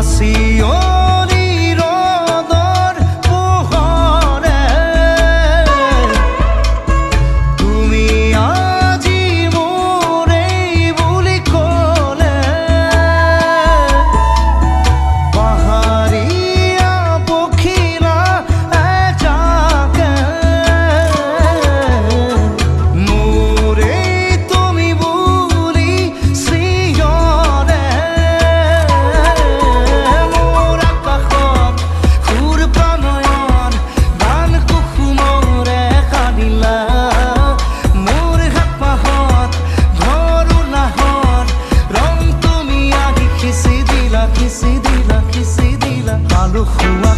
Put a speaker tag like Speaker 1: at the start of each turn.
Speaker 1: চিঞৰি ৰ'দৰ পোহৰে তুমি আজি মোৰেই বুলি ক'লে পাহাৰীয়া পখিলা এজাকে মোৰেই তুমি বুলি চিঞৰে মোৰ আকাশত সুৰ প্ৰণয়ন গান কুসুমৰে কান্দিলা মোৰ হাত পাহত ঘৰো নাহত ৰং তুমি আহি খিচি দিলা আলু খোৱা